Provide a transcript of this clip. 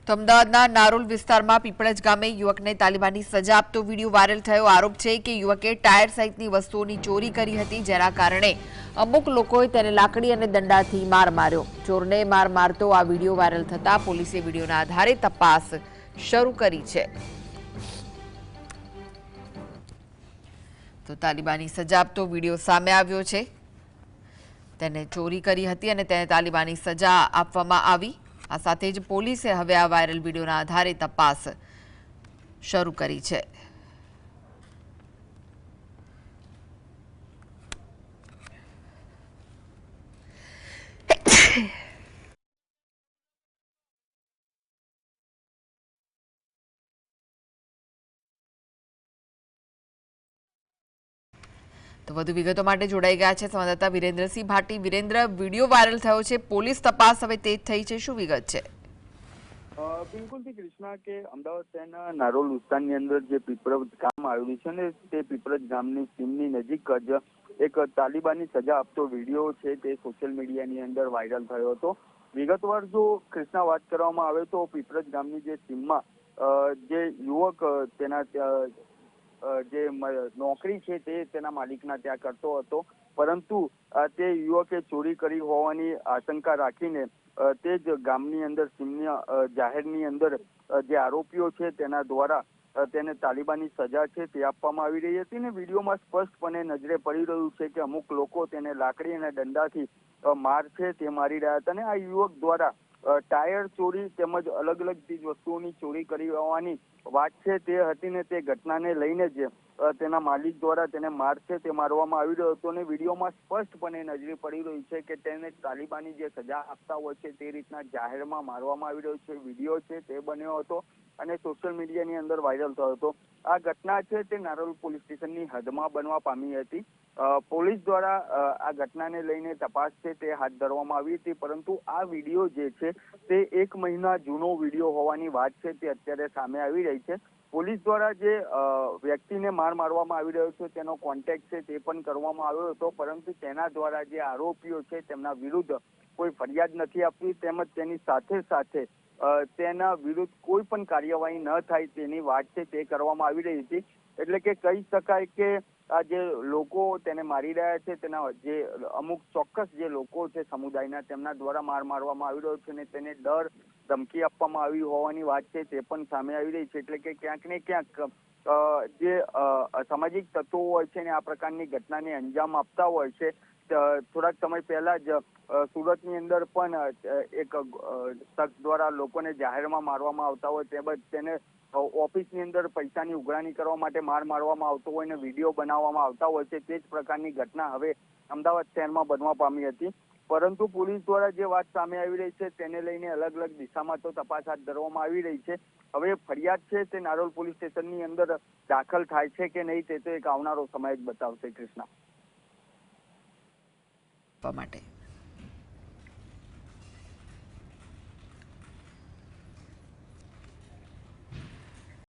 તો અમદાવાદના નારોલ વિસ્તારમાં પીપળજ ગામે યુવકને તાલિબાની સજા આપતો વિડીયો વાયરલ થયો। આરોપ છે કે યુવકે ટાયર સહિતની વસ્તુઓની ચોરી કરી હતી, જેના કારણે અમુક લોકોએ તેને લાકડી અને દંડાથી માર માર્યો। ચોરને માર મારતો આ વિડીયો વાયરલ થતા પોલીસે વિડીયોના આધારે તપાસ શરૂ કરી છે। તો તાલિબાની સજા આપતો વિડીયો સામે આવ્યો છે। તેને ચોરી કરી હતી અને તેને તાલિબાની સજા આપવામાં આવી। આ સાથે જ પોલીસે હવે આ વાયરલ વિડીયોના આધારે તપાસ શરૂ કરી છે। તો વધુ વિગતો માટે જોડાઈ ગયા છે સંવાદદાતા વિરેન્દ્રસિંહ ભાટી। વિરેન્દ્ર, વિડીયો વાયરલ થયો છે, પોલીસ તપાસ હવે તેજ થઈ છે, શું વિગત છે? બિલકુલથી કૃષ્ણા કે અમદાવાદ શહેરના નારોલ વિસ્તારની અંદર જે પીપળજ ગામ આવેલું છે ને તે પીપળજ ગામની સીમની નજીક જ એક તાલિબાની સજા આપતો વિડીયો છે તે સોશિયલ મીડિયાની અંદર વાયરલ થયો હતો। વિગતવાર જો કૃષ્ણા વાત કરવામાં આવે તો પીપળજ ગામની જે સીમમાં જે યુવક તેના જે નોકરી છે તે તેના માલિકના ત્યાં કરતો હતો, પરંતુ તે યુવકે ચોરી કરી હોવાની આશંકા રાખીને તે જ ગામની અંદર સીમની જાહેરની અંદર જે આરોપીઓ છે તેના દ્વારા તેને તાલિબાની સજા છે તે આપવામાં આવી રહી હતી ને વિડીયોમાં સ્પષ્ટપણે નજરે પડી રહ્યું છે કે અમુક લોકો તેને લાકડી અને દંડાથી માર છે તે મારી રહ્યા હતા અને આ યુવક દ્વારા ટાયર ચોરી તેમજ અલગ અલગ ચીજ વસ્તુઓની ચોરી કરી હોવાની વાત છે તે હતી ને તે ઘટનાને લઈને જ તેના માલિક દ્વારા તેને માર છે તે મારવામાં આવી રહ્યો હતો અને વિડીયોમાં સ્પષ્ટપણે નજરે પડી રહ્યું છે કે તેને તાલિબાની જે સજા આપતા હોય છે તે રીતના જાહેરમાં મારવામાં આવી રહ્યો છે। વિડીયો છે તે બન્યો હતો અને સોશિયલ મીડિયાની અંદર વાયરલ થયો હતો। આ ઘટના છે તે નારોલ પોલીસ સ્ટેશનની હદમાં બનવા પામી હતી। પોલીસ દ્વારા આ ઘટનાને લઈને તપાસ છે તે હાથ ધરવામાં આવી હતી, પરંતુ આ વિડીયો જે છે તે 1 મહિના જૂનો વિડીયો હોવાની વાત છે તે અત્યારે સામે આવી રહી છે। પોલીસ દ્વારા જે વ્યક્તિને માર મારવામાં આવી રહ્યો છે તેનો કોન્ટેક્ટ છે તે પણ કરવામાં આવ્યો હતો, પરંતુ તેના દ્વારા જે આરોપીઓ છે તેમના વિરુદ્ધ કોઈ ફરિયાદ નથી આપવી, તેમજ તેની સાથે સાથે તેના વિરુદ્ધ કોઈ પણ કાર્યવાહી ન થાય તેની વાત છે તે કરવામાં આવી રહી હતી। એટલે કે કહી શકાય કે આ જે લોકો તેને મારી રહ્યા છે તેના જે અમુક ચોક્કસ જે લોકો છે સમુદાયના તેમના દ્વારા માર મારવામાં આવી રહ્યો છે અને તેને ડર ધમકી આપવામાં આવી હોવાની વાત છે તે પણ સામે આવી રહી છે। એટલે કે ક્યાંક ને ક્યાંક જે સામાજિક તત્વો હોય છે ને આ પ્રકારની ઘટનાને અંજામ આપતા હોય છે। થોડાક સમય પહેલા જ સુરતની અંદર પણ એક શખ્સ દ્વારા લોકોને જાહેરમાં મારવામાં આવતા હોય તેમજ તેને ઓફિસની અંદર પૈસાની ઉઘરાણી કરવા માટે માર મારવામાં આવતો હોય અને વિડીયો બનાવવામાં આવતા હોય છે, તે જ પ્રકારની ઘટના હવે અમદાવાદ શહેરમાં બનવા પામી હતી। પરંતુ પોલીસ દ્વારા જે વાત સામે આવી રહી છે તેને લઈને અલગ અલગ દિશામાં તો તપાસ હાથ ધરવામાં આવી રહી છે। હવે ફરિયાદ છે તે નારોલ પોલીસ સ્ટેશનની અંદર દાખલ થાય છે કે નહીં તે તો એક આવનારો સમય જ બતાવશે। કૃષ્ણા માટે